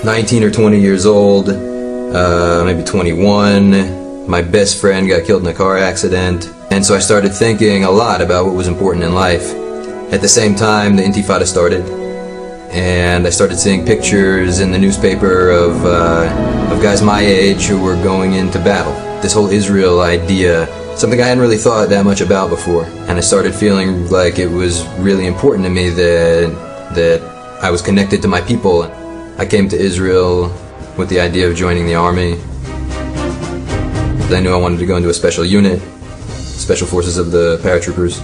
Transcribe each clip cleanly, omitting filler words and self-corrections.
19 or 20 years old, maybe 21. My best friend got killed in a car accident, and so I started thinking a lot about what was important in life. At the same time, the Intifada started, and I started seeing pictures in the newspaper of guys my age who were going into battle. This whole Israel idea, something I hadn't really thought that much about before, and I started feeling like it was really important to me that I was connected to my people. I came to Israel with the idea of joining the army. I knew I wanted to go into a special unit, Special Forces of the Paratroopers,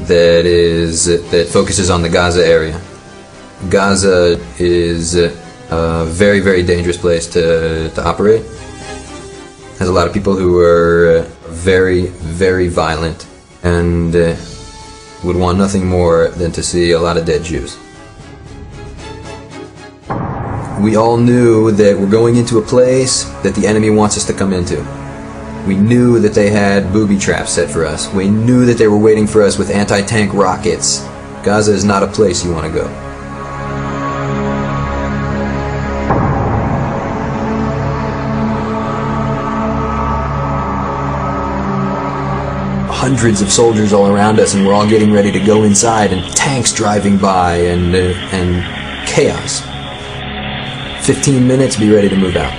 that focuses on the Gaza area. Gaza is a very, very dangerous place to operate. Has a lot of people who are very, very violent and would want nothing more than to see a lot of dead Jews. We all knew that we're going into a place that the enemy wants us to come into. We knew that they had booby traps set for us. We knew that they were waiting for us with anti-tank rockets. Gaza is not a place you want to go. Hundreds of soldiers all around us, and we're all getting ready to go inside, and tanks driving by, and chaos. 15 minutes, be ready to move out.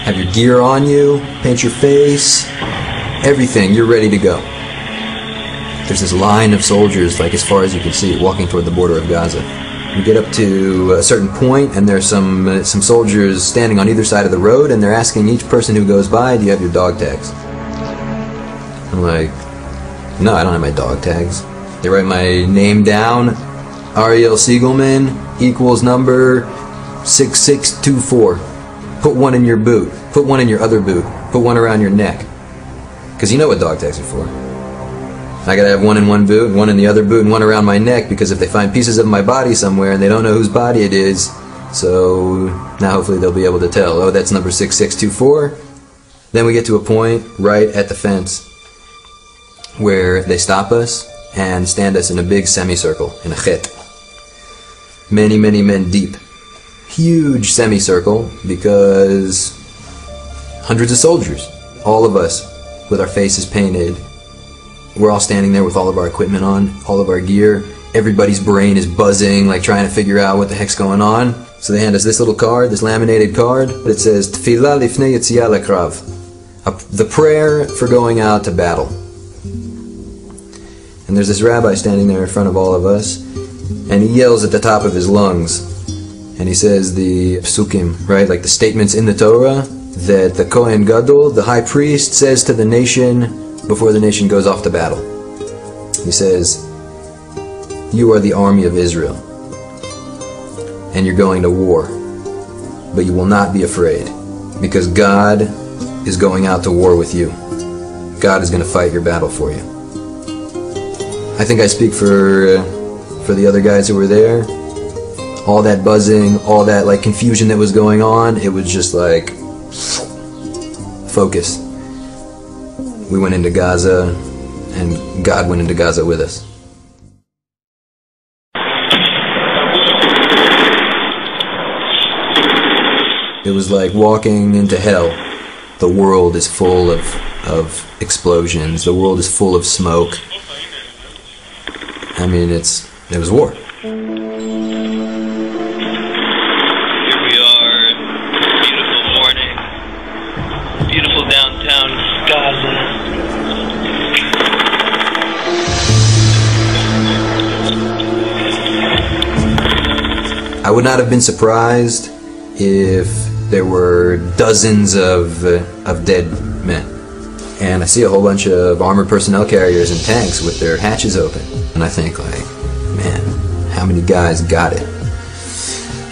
Have your gear on you, paint your face, everything, you're ready to go. There's this line of soldiers, like as far as you can see, walking toward the border of Gaza. We get up to a certain point, and there's some soldiers standing on either side of the road, and they're asking each person who goes by, do you have your dog tags? I'm like, no, I don't have my dog tags. They write my name down, Ariel Siegelman, equals number 6624. Put one in your boot. Put one in your other boot. Put one around your neck. Because you know what dog tags are for. I gotta have one in one boot, one in the other boot, and one around my neck, because if they find pieces of my body somewhere and they don't know whose body it is, so now hopefully they'll be able to tell, oh, that's number 6624. Then we get to a point right at the fence where they stop us and stand us in a big semicircle, in a chet. Many, many men deep. Huge semicircle, because hundreds of soldiers, all of us with our faces painted. We're all standing there with all of our equipment on, all of our gear. Everybody's brain is buzzing, like trying to figure out what the heck's going on. So they hand us this little card, this laminated card, that says Tefillah lifnei yetziat lekrav, the prayer for going out to battle. And there's this rabbi standing there in front of all of us, and he yells at the top of his lungs, and he says the psukim, right, like the statements in the Torah that the Kohen Gadol, the high priest, says to the nation before the nation goes off to battle. He says, you are the army of Israel, and you're going to war, but you will not be afraid, because God is going out to war with you. God is going to fight your battle for you. I think I speak for the other guys who were there. All that buzzing, all that like confusion that was going on, it was just like focus. We went into Gaza, and God went into Gaza with us. It was like walking into hell. The world is full of explosions. The world is full of smoke. I mean, it was war. Here we are, beautiful morning, beautiful downtown Gaza. I would not have been surprised if there were dozens of dead men. And I see a whole bunch of armored personnel carriers and tanks with their hatches open. And I think like, man, how many guys got it?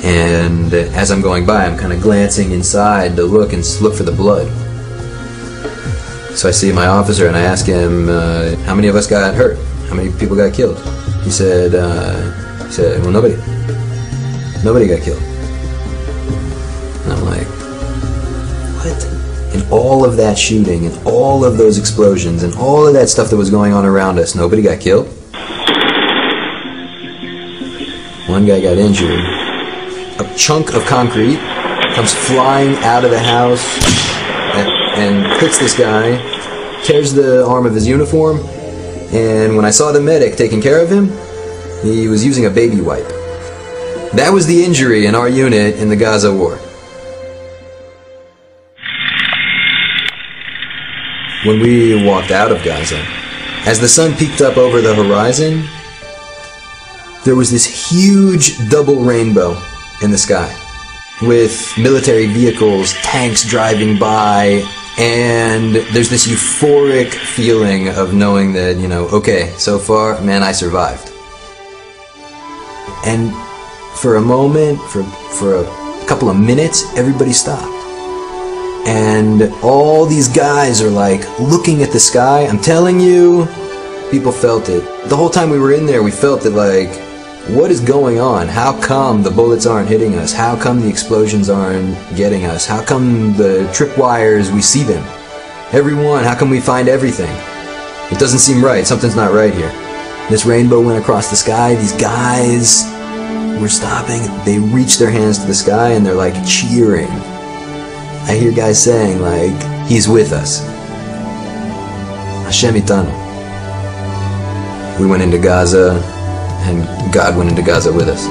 And as I'm going by, I'm kind of glancing inside to look for the blood. So I see my officer and I ask him, how many of us got hurt? How many people got killed? He said, well, nobody got killed. And I'm like, what? In all of that shooting, and all of those explosions, and all of that stuff that was going on around us, nobody got killed? One guy got injured. A chunk of concrete comes flying out of the house and hits this guy, tears the arm of his uniform, and when I saw the medic taking care of him, he was using a baby wipe. That was the injury in our unit in the Gaza war. When we walked out of Gaza, as the sun peeked up over the horizon, there was this huge double rainbow in the sky, with military vehicles, tanks driving by, and there's this euphoric feeling of knowing that, you know, okay, so far, man, I survived. And for a moment, for a couple of minutes, everybody stopped. And all these guys are like looking at the sky. I'm telling you, people felt it. The whole time we were in there, we felt it like, what is going on? How come the bullets aren't hitting us? How come the explosions aren't getting us? How come the tripwires, we see them? Everyone, how come we find everything? It doesn't seem right. Something's not right here. This rainbow went across the sky. These guys were stopping. They reached their hands to the sky and they're like cheering. I hear guys saying like, he's with us. Hashem itanu. We went into Gaza, and God went into Gaza with us.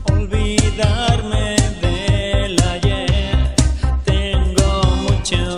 Olvidarme del ayer, tengo mucho